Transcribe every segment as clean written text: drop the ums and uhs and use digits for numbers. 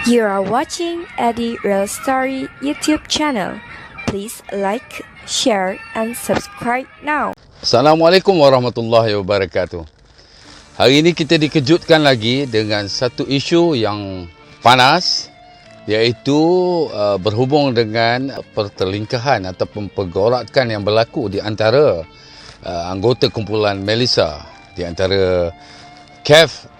You are watching Eddie Real Story YouTube channel. Please like, share, and subscribe now. Assalamualaikum warahmatullahi wabarakatuh. Hari ini kita dikejutkan lagi dengan satu isu yang panas, iaitu berhubung dengan pertelingkahan ataupun pergorakan yang berlaku di antara anggota kumpulan Melissa, di antara KEF,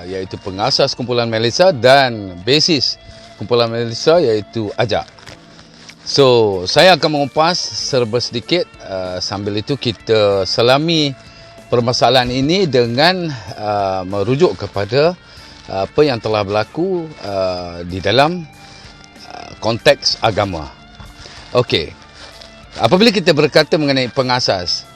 iaitu pengasas kumpulan Melissa, dan basis kumpulan Melissa, iaitu Ajak. So, saya akan mengupas serba sedikit, sambil itu kita selami permasalahan ini dengan merujuk kepada apa yang telah berlaku di dalam konteks agama. Okey. Apabila kita berkata mengenai pengasas,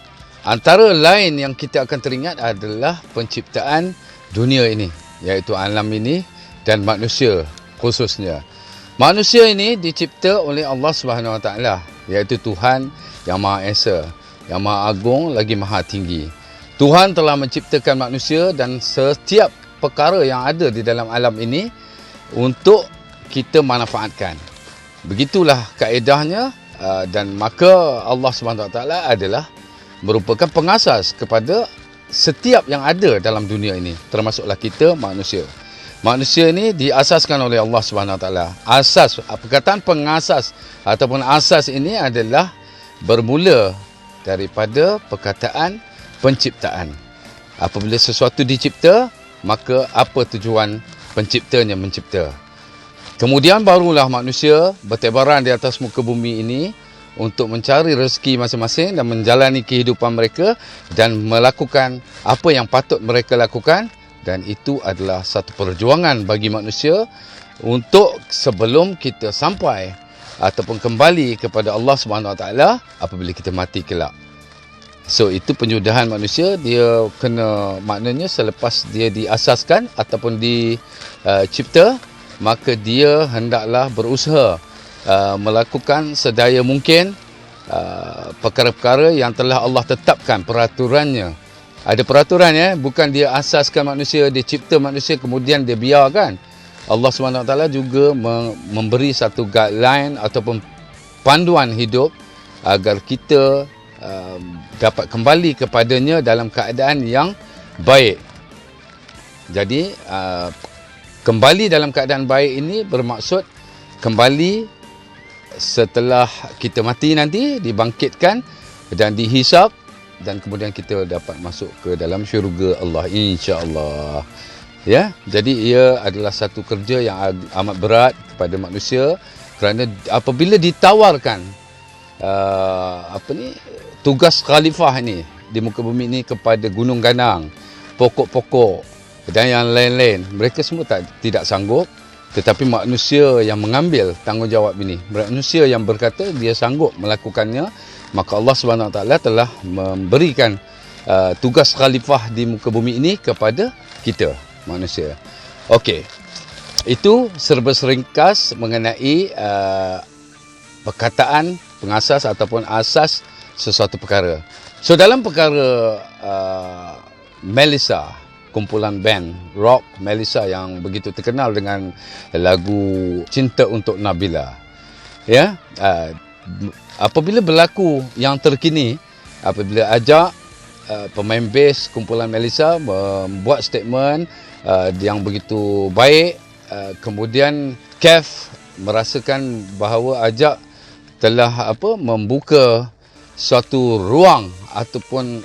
antara lain yang kita akan teringat adalah penciptaan dunia ini, iaitu alam ini dan manusia khususnya. Manusia ini dicipta oleh Allah Subhanahu Wa Taala, iaitu Tuhan yang Maha Esa, yang Maha Agung lagi Maha Tinggi. Tuhan telah menciptakan manusia dan setiap perkara yang ada di dalam alam ini untuk kita manfaatkan. Begitulah kaedahnya, dan maka Allah Subhanahu Wa Taala adalah merupakan pengasas kepada setiap yang ada dalam dunia ini, termasuklah kita manusia. Manusia ini diasaskan oleh Allah Subhanahu Wa Taala. Asas, perkataan pengasas ataupun asas ini adalah bermula daripada perkataan penciptaan. Apabila sesuatu dicipta, maka apa tujuan penciptanya mencipta. Kemudian barulah manusia bertebaran di atas muka bumi ini untuk mencari rezeki masing-masing dan menjalani kehidupan mereka dan melakukan apa yang patut mereka lakukan, dan itu adalah satu perjuangan bagi manusia untuk sebelum kita sampai ataupun kembali kepada Allah Subhanahu Wa Taala apabila kita mati kelak. So, itu penyudahan manusia. Dia kena, maknanya selepas dia diasaskan ataupun dicipta, maka dia hendaklah berusaha melakukan sedaya mungkin perkara-perkara yang telah Allah tetapkan peraturannya. Ada peraturan, ya, bukan dia asaskan manusia, dia cipta manusia kemudian dia biarkan. Allah SWT juga memberi satu guideline ataupun panduan hidup agar kita dapat kembali kepadanya dalam keadaan yang baik. Jadi kembali dalam keadaan baik ini bermaksud kembali setelah kita mati nanti, dibangkitkan dan dihisap, dan kemudian kita dapat masuk ke dalam syurga Allah, insya-Allah. Ya, jadi ia adalah satu kerja yang amat berat kepada manusia, kerana apabila ditawarkan tugas khalifah ini di muka bumi ini kepada gunung ganang, pokok-pokok dan yang lain-lain, mereka semua tidak sanggup. Tetapi manusia yang mengambil tanggungjawab ini, manusia yang berkata dia sanggup melakukannya, maka Allah SWT telah memberikan tugas khalifah di muka bumi ini kepada kita, manusia. Okey, itu serba seringkas mengenai perkataan pengasas ataupun asas sesuatu perkara. So, dalam perkara Melissa, kumpulan band rock Melissa yang begitu terkenal dengan lagu Cinta Untuk Nabila, ya, apabila berlaku yang terkini, apabila Ajak, pemain bass kumpulan Melissa, membuat statement yang begitu baik, kemudian KEF merasakan bahawa Ajak telah membuka suatu ruang ataupun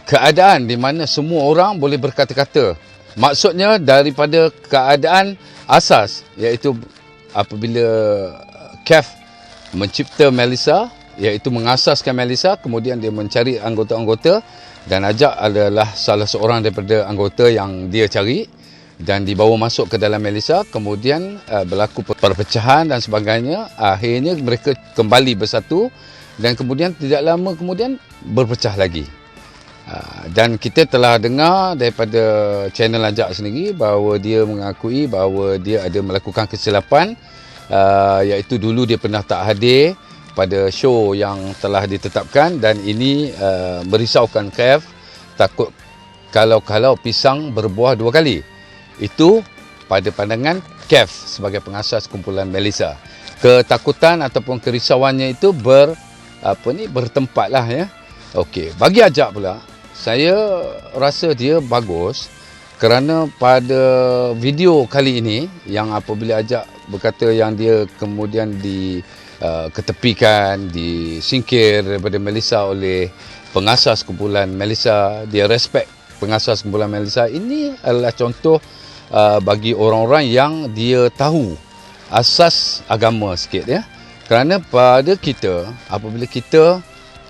keadaan di mana semua orang boleh berkata-kata. Maksudnya daripada keadaan asas, iaitu apabila KEF mencipta Melissa, iaitu mengasaskan Melissa, kemudian dia mencari anggota-anggota, dan Ajak adalah salah seorang daripada anggota yang dia cari dan dibawa masuk ke dalam Melissa. Kemudian berlaku perpecahan dan sebagainya. Akhirnya mereka kembali bersatu dan kemudian tidak lama kemudian berpecah lagi. Dan kita telah dengar daripada channel Ajak sendiri bahawa dia mengakui bahawa dia ada melakukan kesilapan, iaitu dulu dia pernah tak hadir pada show yang telah ditetapkan, dan ini merisaukan KEF, takut kalau pisang berbuah dua kali. Itu pada pandangan KEF sebagai pengasas kumpulan Melissa. Ketakutan ataupun kerisauannya itu bertempat lah ya. Okey, bagi Ajak pula, saya rasa dia bagus kerana pada video kali ini yang apabila Ajak berkata yang dia kemudian diketepikan, disingkir daripada Melissa oleh pengasas kumpulan Melissa, dia respect pengasas kumpulan Melissa, ini adalah contoh bagi orang-orang yang dia tahu asas agama sikit ya. Kerana pada kita, apabila kita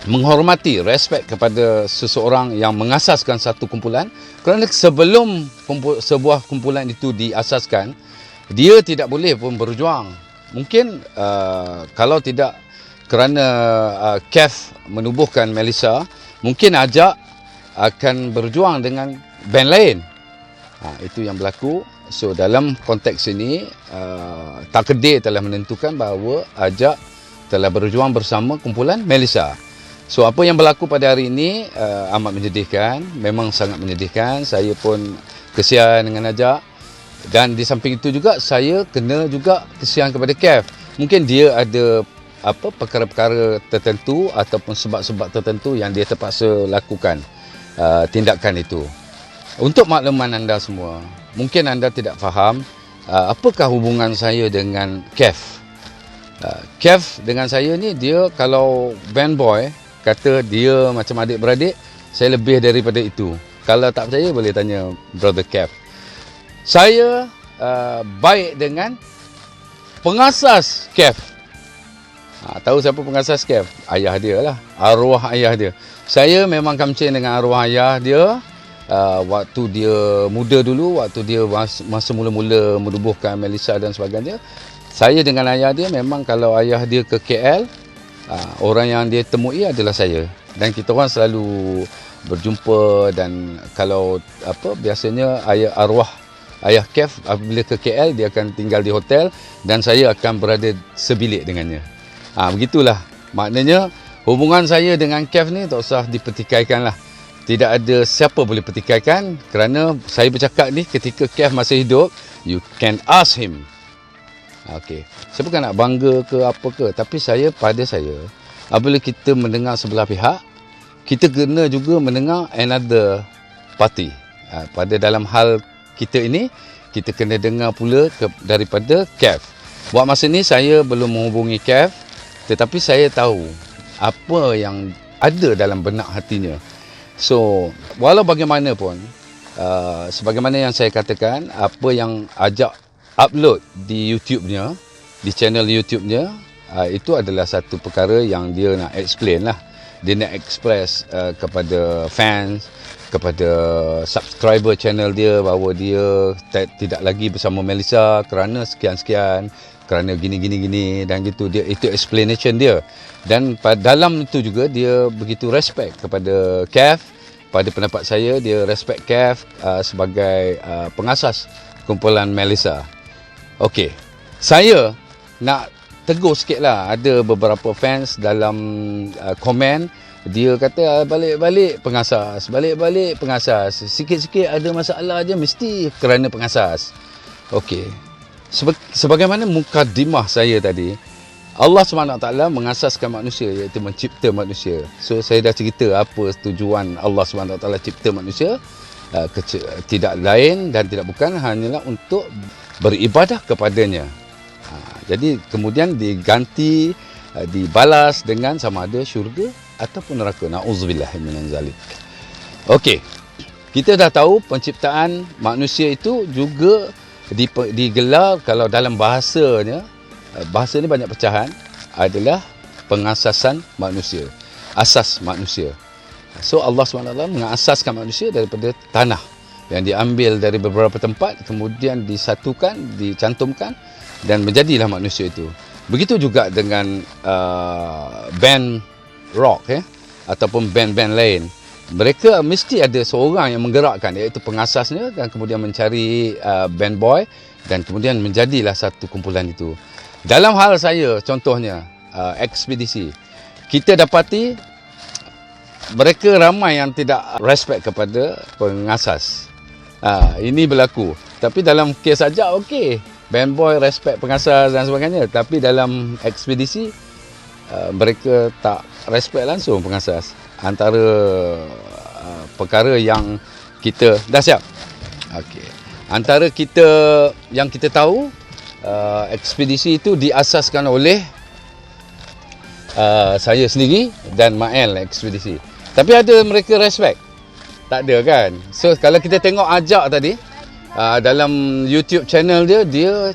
menghormati, respect kepada seseorang yang mengasaskan satu kumpulan, kerana sebelum sebuah kumpulan itu diasaskan, dia tidak boleh pun berjuang. Mungkin kalau tidak kerana KEF menubuhkan Melissa, mungkin Ajak akan berjuang dengan band lain. Itu yang berlaku. So dalam konteks ini, takdir telah menentukan bahawa Ajak telah berjuang bersama kumpulan Melissa. So apa yang berlaku pada hari ini amat menyedihkan, memang sangat menyedihkan. Saya pun kesian dengan Ajak, dan di samping itu juga saya kena juga kesian kepada KEF. Mungkin dia ada perkara-perkara tertentu ataupun sebab-sebab tertentu yang dia terpaksa lakukan tindakan itu. Untuk makluman anda semua, mungkin anda tidak faham apakah hubungan saya dengan KEF. KEF dengan saya ni, dia kalau band boy kata dia macam adik-beradik, saya lebih daripada itu. Kalau tak percaya boleh tanya brother KEF. Saya baik dengan pengasas KEF. Tahu siapa pengasas KEF? Ayah dia lah, arwah ayah dia. Saya memang kamcing dengan arwah ayah dia waktu dia muda dulu, waktu dia masa mula-mula menubuhkan Melissa dan sebagainya. Saya dengan ayah dia memang kalau ayah dia ke KL, orang yang dia temui adalah saya. Dan kita orang selalu berjumpa, dan kalau biasanya arwah ayah KEF apabila ke KL, dia akan tinggal di hotel dan saya akan berada sebilik dengannya. Begitulah. Maknanya hubungan saya dengan KEF ni tak usah dipertikaikan lah. Tidak ada siapa boleh pertikaikan, kerana saya bercakap ni ketika KEF masih hidup. You can ask him. Okey. Saya bukan nak bangga ke apa ke, tapi pada saya, apabila kita mendengar sebelah pihak, kita kena juga mendengar another party. Pada dalam hal kita ini, kita kena dengar pula daripada KEF. Buat masa ni saya belum menghubungi KEF, tetapi saya tahu apa yang ada dalam benak hatinya. So, walau bagaimanapun, sebagaimana yang saya katakan, apa yang Ajak upload di YouTube-nya, di channel YouTube-nya, itu adalah satu perkara yang dia nak explain lah. Dia nak express kepada fans, kepada subscriber channel dia, bahawa dia tidak lagi bersama Melissa kerana sekian-sekian, kerana gini dan gitu. Dia itu explanation dia. Dan dalam itu juga dia begitu respect kepada KEF. Pada pendapat saya, dia respect KEF sebagai pengasas kumpulan Melissa. Okey, saya nak tegur sikit lah. Ada beberapa fans dalam komen, dia kata balik-balik pengasas, balik-balik pengasas. Sikit-sikit ada masalah je mesti kerana pengasas. Okey, sebagaimana mukadimah saya tadi, Allah SWT mengasaskan manusia, iaitu mencipta manusia. So saya dah cerita apa tujuan Allah SWT cipta manusia. Tidak lain dan tidak bukan hanyalah untuk beribadah kepadanya. Jadi kemudian diganti, dibalas dengan sama ada syurga ataupun neraka. Na'udzubillah min zalik. Okey, kita dah tahu penciptaan manusia itu juga digelar, kalau dalam bahasa ni banyak pecahan, adalah pengasasan manusia, asas manusia. So Allah SWT mengasaskan manusia daripada tanah yang diambil dari beberapa tempat, kemudian disatukan, dicantumkan, dan menjadilah manusia itu. Begitu juga dengan band rock ataupun band-band lain. Mereka mesti ada seorang yang menggerakkan, iaitu pengasasnya, dan kemudian mencari band boy, dan kemudian menjadilah satu kumpulan itu. Dalam hal saya, contohnya ekspedisi, kita dapati mereka ramai yang tidak respect kepada pengasas. Ini berlaku. Tapi dalam kes ajak okey. Band boy respect pengasas dan sebagainya. Tapi dalam ekspedisi mereka tak respect langsung pengasas. Antara perkara yang kita dah siap. Okey. Antara kita yang kita tahu ekspedisi itu diasaskan oleh saya sendiri dan Mael ekspedisi. Tapi ada mereka respect? Tak ada kan? So kalau kita tengok ajak tadi dalam YouTube channel dia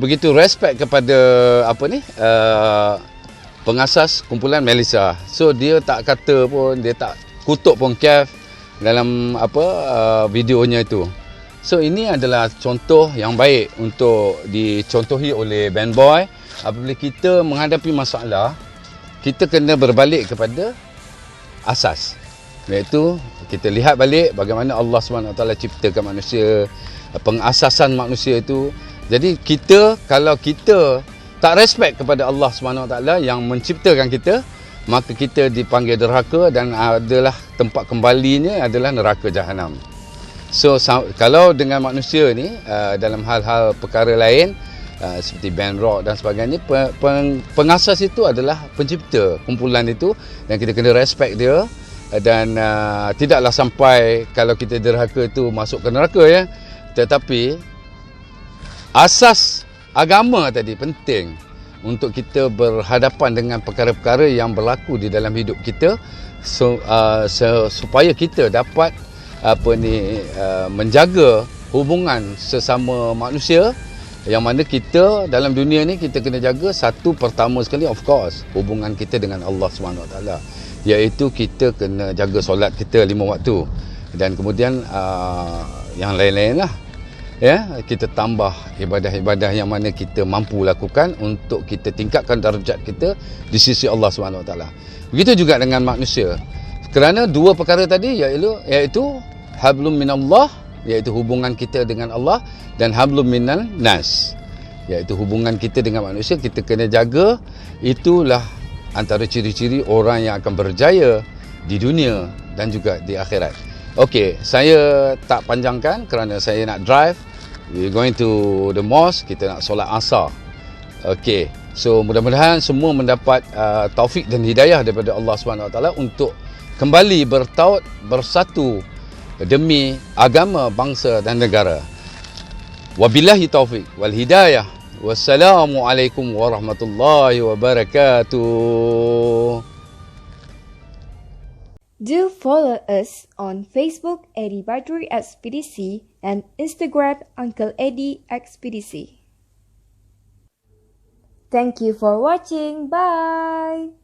begitu respect kepada pengasas kumpulan Melissa. So dia tak kata pun, dia tak kutuk pun Kev dalam videonya itu. So ini adalah contoh yang baik untuk dicontohi oleh band boy. Apabila kita menghadapi masalah, kita kena berbalik kepada asas. Iaitu kita lihat balik bagaimana Allah SWT ciptakan manusia, pengasasan manusia itu. Jadi kalau kita tak respect kepada Allah SWT yang menciptakan kita, maka kita dipanggil derhaka dan adalah tempat kembalinya adalah neraka jahanam. So kalau dengan manusia ni dalam hal-hal perkara lain seperti band rock dan sebagainya, pengasas itu adalah pencipta kumpulan itu dan kita kena respect dia. Dan tidaklah sampai kalau kita derhaka itu masuk ke neraka ya. Tetapi asas agama tadi penting untuk kita berhadapan dengan perkara-perkara yang berlaku di dalam hidup kita, supaya kita dapat menjaga hubungan sesama manusia, yang mana kita dalam dunia ni kita kena jaga satu pertama sekali of course hubungan kita dengan Allah SWT, iaitu kita kena jaga solat kita 5 waktu dan kemudian yang lain-lain lah ya, kita tambah ibadah-ibadah yang mana kita mampu lakukan untuk kita tingkatkan darjat kita di sisi Allah SWT. Begitu juga dengan manusia, kerana dua perkara tadi iaitu hablum minallah, iaitu hubungan kita dengan Allah, dan hablum minan nas, iaitu hubungan kita dengan manusia. Kita kena jaga. Itulah antara ciri-ciri orang yang akan berjaya di dunia dan juga di akhirat. Okey, saya tak panjangkan kerana saya nak drive. We're going to the mosque, kita nak solat asar. Okey, so mudah-mudahan semua mendapat taufik dan hidayah daripada Allah SWT untuk kembali bertaut bersatu demi agama, bangsa dan negara. Wabillahi taufik wal hidayah. Wassalamualaikum warahmatullahi wabarakatuh. Do follow us on Facebook Eddie Badrui Expedisi and Instagram Uncle Eddie Expedisi. Thank you for watching. Bye.